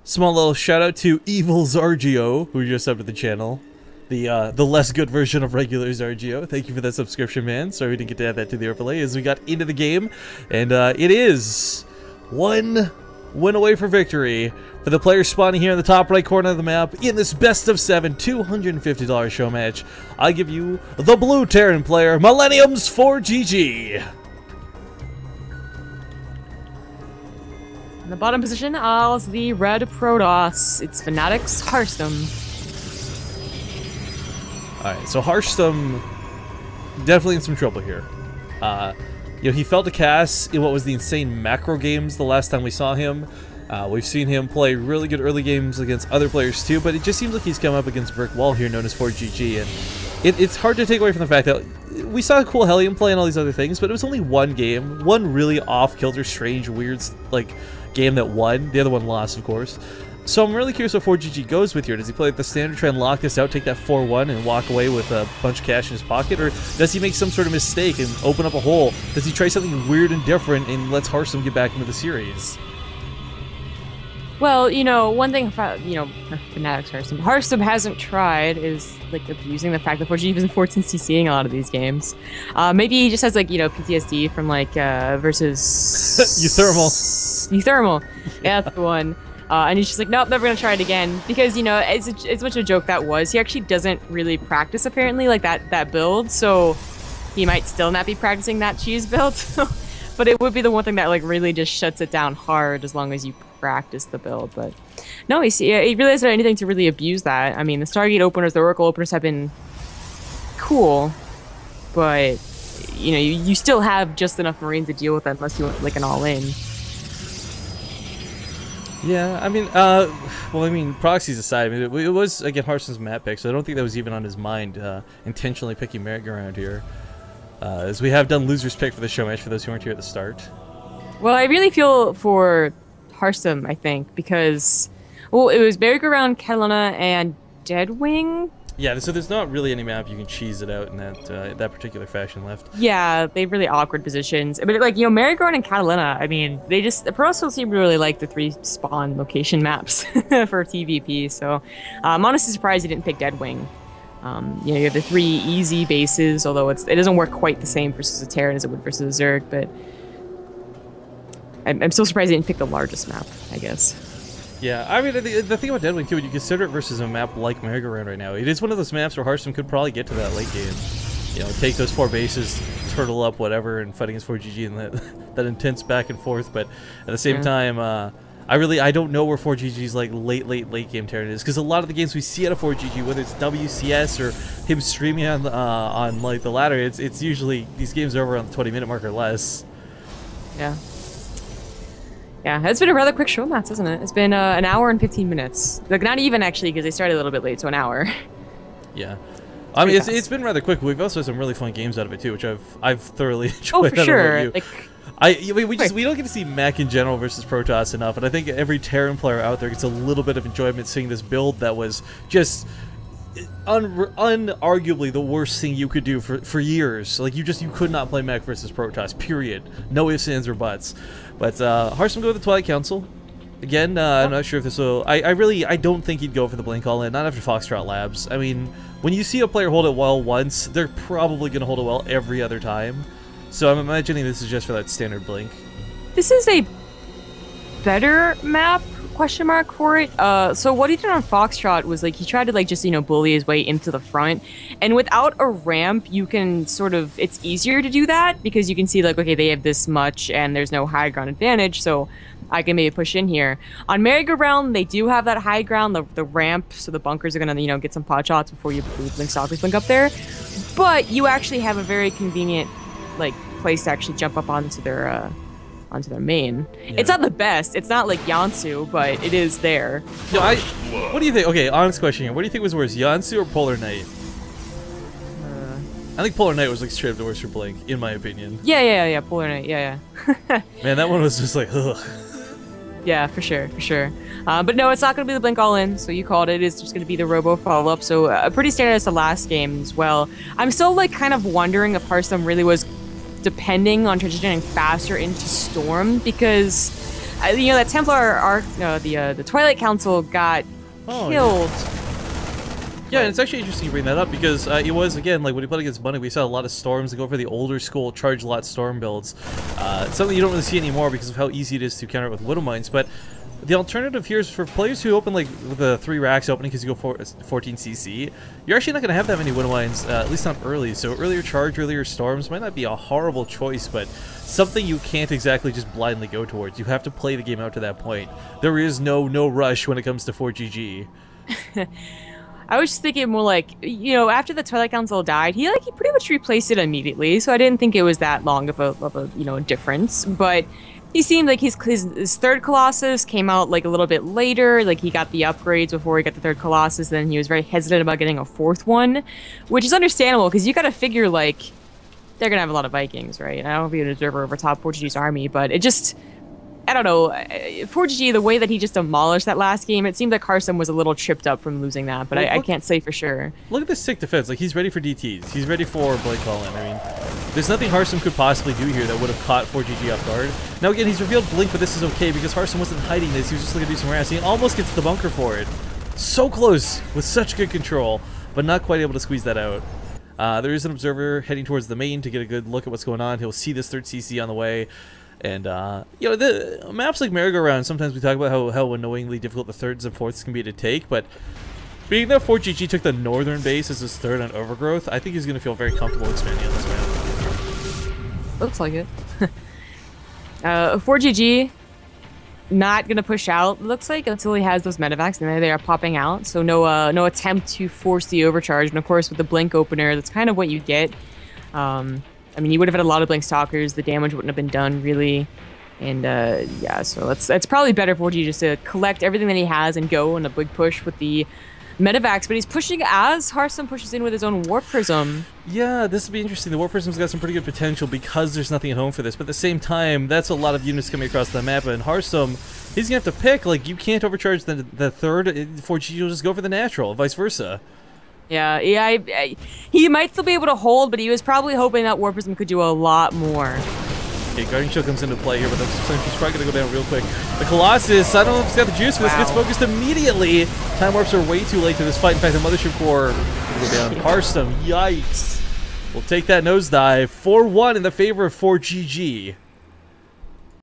Small little shout out to Evil Zargio, who just subbed to the channel. The less good version of regular Zargio. Thank you for that subscription, man. Sorry we didn't get to add that to the overlay as we got into the game. And it is one win away for victory for the player spawning here in the top right corner of the map in this best of 7 $250 show match. I give you the blue Terran player, Millennium's ForGG. In the bottom position is the red Protoss. It's Fnatic's Harstem. Alright, so Harstem definitely in some trouble here. You know, he fell to Cass in what was the insane macro games the last time we saw him. We've seen him play really good early games against other players too, but it just seems like he's come up against brick wall here known as ForGG, and it's hard to take away from the fact that we saw a cool Hellion play and all these other things, but it was only one game, one really off-kilter, strange, weird, like, game that won. The other one lost, of course. So I'm really curious what ForGG goes with here. Does he play like the standard, try and lock this out, take that 4-1 and walk away with a bunch of cash in his pocket? Or does he make some sort of mistake and open up a hole? Does he try something weird and different and lets Harstem get back into the series? Well, you know, one thing about, you know, Fnatic's Harstem hasn't tried is, like, abusing the fact that ForGG isn't 14 CCing a lot of these games. Maybe he just has, like, you know, PTSD from, like, versus... Euthermal. Yeah, that's the one. And he's just like, nope, never gonna try it again. Because, you know, it's much of a joke that was. He actually doesn't really practice, apparently, like, that build. So he might still not be practicing that cheese build. But it would be the one thing that, like, really just shuts it down hard as long as you practice the build. But no, he really hasn't done anything to really abuse that. I mean, the Stargate openers, the Oracle openers have been cool, but you know, you still have just enough Marines to deal with that unless you want like an all-in. Yeah, I mean, well, I mean, proxies aside, I mean, it was again Harstem's map pick, so I don't think that was even on his mind intentionally picking merry-go-round here. As we have done loser's pick for the show match for those who weren't here at the start. Well, I really feel for Harstem, I think, because, well, it was merry-go-round, Catalina, and Deadwing. Yeah, so there's not really any map you can cheese it out in that particular fashion left. Yeah, they have really awkward positions. But, like, you know, merry-go-round and Catalina, I mean, the pros still seem to really like the 3 spawn location maps for TVP, so I'm honestly surprised he didn't pick Deadwing. You know, you have the 3 easy bases, although it doesn't work quite the same versus a Terran as it would versus a Zerg, but I'm still surprised he didn't pick the largest map, I guess. Yeah, I mean, the thing about Deadwing, too, when you consider it versus a map like merry-go-round right now, it is one of those maps where Harstem could probably get to that late game. You know, take those 4 bases, turtle up, whatever, and fight against ForGG and that intense back and forth, but at the same time, I don't know where ForGG's like late game Terran is, because a lot of the games we see out of ForGG, whether it's WCS or him streaming on like the ladder, it's usually these games are over on the 20-minute mark or less. Yeah. Yeah, it's been a rather quick show, Mats, hasn't it? It's been an hour and 15 minutes. Like, not even actually, because they started a little bit late, so an hour. Yeah. I mean, it's been rather quick. We've also had some really fun games out of it too, which I've thoroughly enjoyed. Oh, for sure. We don't get to see mech in general versus Protoss enough, and I think every Terran player out there gets a little bit of enjoyment seeing this build that was just unarguably the worst thing you could do for years. Like, you could not play mech versus Protoss, period. No ifs, ands, or buts. But Harstem go with the Twilight Council. Again, I'm not sure if this will... I don't think he'd go for the Blink All-In, not after Foxtrot Labs. I mean, when you see a player hold it well once, they're probably going to hold it well every other time. So I'm imagining this is just for that standard Blink. This is a better map, question mark, for it. So what he did on Foxtrot was, like, he tried to, like, just, you know, bully his way into the front. And without a ramp, you can sort of... It's easier to do that, because you can see, like, okay, they have this much, and there's no high ground advantage, so I can maybe push in here. On merry-go-round, they do have that high ground, the ramp, so the bunkers are gonna, you know, get some pot shots before you blink stalkers blink up there. But you actually have a very convenient, like, place to actually jump up onto their main. Yeah. It's not the best. It's not like Yansu, but it is there. No, what do you think? Okay, honest question here. What do you think was worse, Yansu or Polar Knight? I think Polar Knight was like straight up the worst for Blink, in my opinion. Yeah. Polar Knight. Yeah. Man, that one was just like, ugh. Yeah, for sure. But no, it's not going to be the Blink All-In, so you called it. It's just going to be the Robo follow-up, so pretty standard as the last game as well. I'm still, like, kind of wondering if Harstem really was depending on transitioning faster into Storm, because You know, that Templar arc, the Twilight Council got Oh, killed. Yeah, and it's actually interesting you bring that up because it was, again, like when we played against Bunny, we saw a lot of storms that go for the older school charge lot storm builds. Something you don't really see anymore because of how easy it is to counter it with Widow Mines, but the alternative here is for players who open like the 3 racks opening because you go for 14cc, you're actually not going to have that many Widow Mines, at least not early, so earlier charge, earlier storms might not be a horrible choice, but something you can't exactly just blindly go towards. You have to play the game out to that point. There is no rush when it comes to 4GG. I was just thinking more like, you know, after the Twilight Council died, he pretty much replaced it immediately. So I didn't think it was that long of a you know, difference. But he seemed like his third Colossus came out like a little bit later. Like he got the upgrades before he got the third Colossus. Then he was very hesitant about getting a 4th one, which is understandable because you got to figure like they're gonna have a lot of Vikings, right? And I don't know if you're an observer over top 4GG's army, but it just, I don't know, 4GG, the way that he just demolished that last game, it seemed like Harstem was a little tripped up from losing that, but I can't say for sure. Look at this sick defense. Like, he's ready for DTs. He's ready for Blade Call-In. I mean, there's nothing Harstem could possibly do here that would have caught 4GG off guard. Now, again, he's revealed Blink, but this is okay because Harstem wasn't hiding this. He was just looking to do some rats. He almost gets the bunker for it. So close, with such good control, but not quite able to squeeze that out. There is an observer heading towards the main to get a good look at what's going on. He'll see this 3rd CC on the way. And, you know, the maps like Merry-Go-Round, sometimes we talk about how annoyingly difficult the 3rds and 4ths can be to take, but being that 4GG took the northern base as his 3rd on Overgrowth, I think he's going to feel very comfortable expanding on this map. Looks like it. 4GG, not going to push out, looks like, until he has those medevacs, and they are popping out, so no attempt to force the overcharge, and of course with the Blink opener, that's kind of what you get. I mean, you would have had a lot of Blink Stalkers. The damage wouldn't have been done, really. And, yeah, so it's probably better for you just to collect everything that he has and go on a big push with the medevacs. But he's pushing as Harstem pushes in with his own Warp Prism. Yeah, this would be interesting. The Warp Prism's got some pretty good potential because there's nothing at home for this. But at the same time, that's a lot of units coming across the map. And Harstem, he's going to have to pick. Like, you can't overcharge the 3rd. 4GG will just go for the natural, vice versa. Yeah, he might still be able to hold, but he was probably hoping that Warp Prism could do a lot more. Okay, Guardian Shield comes into play here, but that's he's probably going to go down real quick. The Colossus, I don't know if he's got the juice for this, gets focused immediately. Time warps are way too late to this fight. In fact, the Mothership Core will go down. Harstem, yikes. We'll take that nosedive. 4-1 in the favor of 4GG.